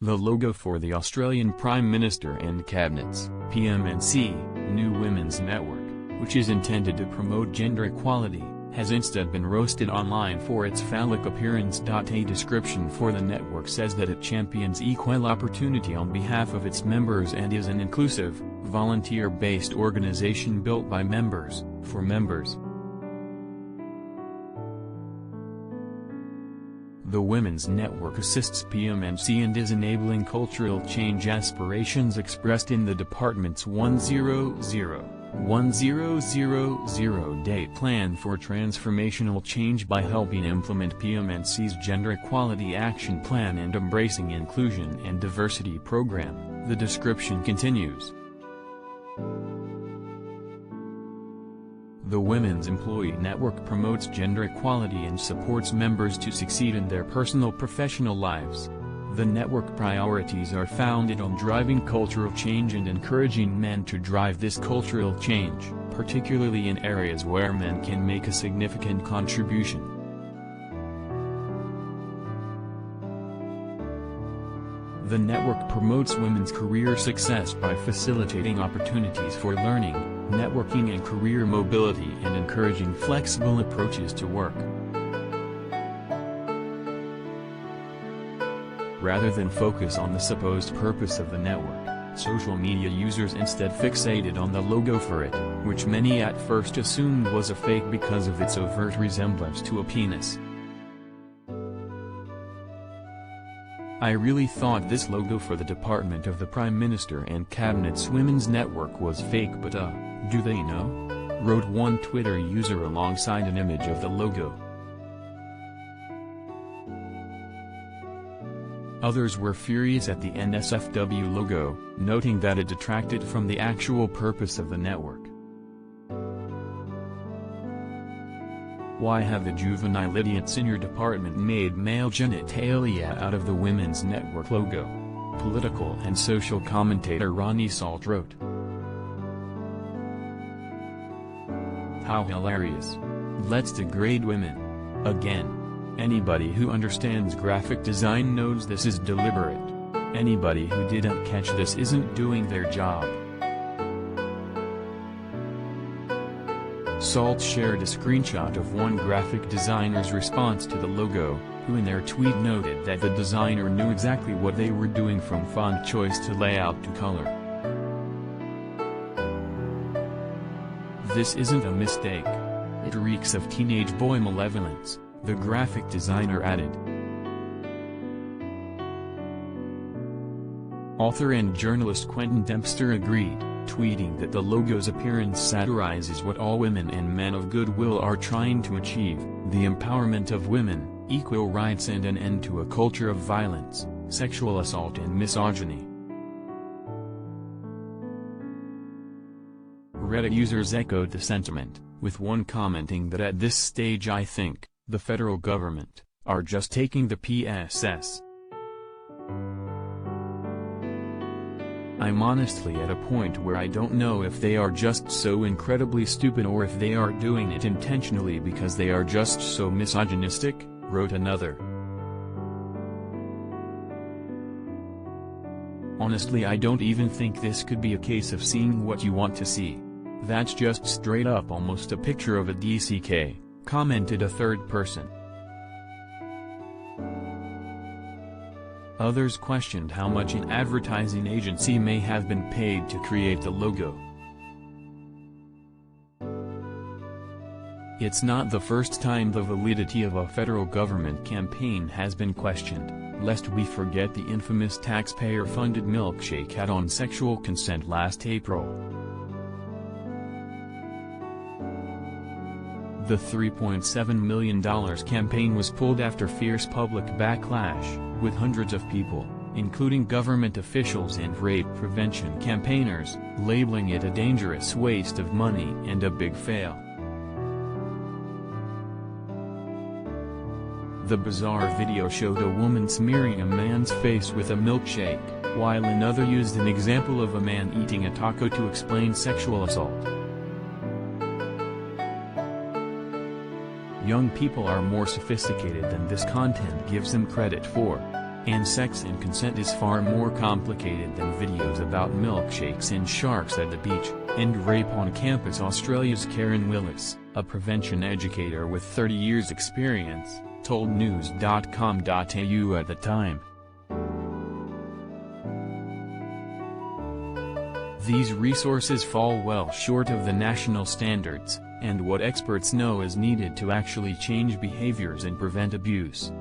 The logo for the Australian Prime Minister and Cabinet's PM&C, New Women's Network, which is intended to promote gender equality, has instead been roasted online for its phallic appearance.A description. For the network says that it champions equal opportunity on behalf of its members and is an inclusive, volunteer-based organization built by members, for members. The Women's Network assists PM&C and is enabling cultural change aspirations expressed in the department's 100-1000-day plan for transformational change by helping implement PM&C's Gender Equality Action Plan and Embracing Inclusion and Diversity program, the description continues. The Women's Employee Network promotes gender equality and supports members to succeed in their personal professional lives. The network priorities are founded on driving cultural change and encouraging men to drive this cultural change, particularly in areas where men can make a significant contribution. The network promotes women's career success by facilitating opportunities for learning, networking and career mobility and encouraging flexible approaches to work. Rather than focus on the supposed purpose of the network, social media users instead fixated on the logo for it, which many at first assumed was a fake because of its overt resemblance to a penis. I really thought this logo for the Department of the Prime Minister and Cabinet's Women's Network was fake, but do they know? Wrote one Twitter user alongside an image of the logo. Others were furious at the NSFW logo, noting that it detracted from the actual purpose of the network. Why have the juvenile idiots in your department made male genitalia out of the Women's Network logo? Political and social commentator Ronnie Salt wrote. How hilarious. Let's degrade women. Again. Anybody who understands graphic design knows this is deliberate. Anybody who didn't catch this isn't doing their job. Salt shared a screenshot of one graphic designer's response to the logo, who in their tweet noted that the designer knew exactly what they were doing from font choice to layout to color. This isn't a mistake. It reeks of teenage boy malevolence, the graphic designer added. Author and journalist Quentin Dempster agreed, tweeting that the logo's appearance satirizes what all women and men of goodwill are trying to achieve, the empowerment of women, equal rights and an end to a culture of violence, sexual assault and misogyny. Reddit users echoed the sentiment, with one commenting that at this stage I think, the federal government, are just taking the PSS. I'm honestly at a point where I don't know if they are just so incredibly stupid or if they are doing it intentionally because they are just so misogynistic, wrote another. Honestly, I don't even think this could be a case of seeing what you want to see. That's just straight up almost a picture of a DCK, commented a third person. Others questioned how much an advertising agency may have been paid to create the logo. It's not the first time the validity of a federal government campaign has been questioned, lest we forget the infamous taxpayer-funded milkshake ad on sexual consent last April. The $3.7 million campaign was pulled after fierce public backlash, with hundreds of people, including government officials and rape prevention campaigners, labeling it a dangerous waste of money and a big fail. The bizarre video showed a woman smearing a man's face with a milkshake, while another used an example of a man eating a taco to explain sexual assault. Young people are more sophisticated than this content gives them credit for. And sex and consent is far more complicated than videos about milkshakes and sharks at the beach, and rape on campus. Australia's Karen Willis, a prevention educator with 30 years experience, told news.com.au at the time. These resources fall well short of the national standards, and what experts know is needed to actually change behaviors and prevent abuse.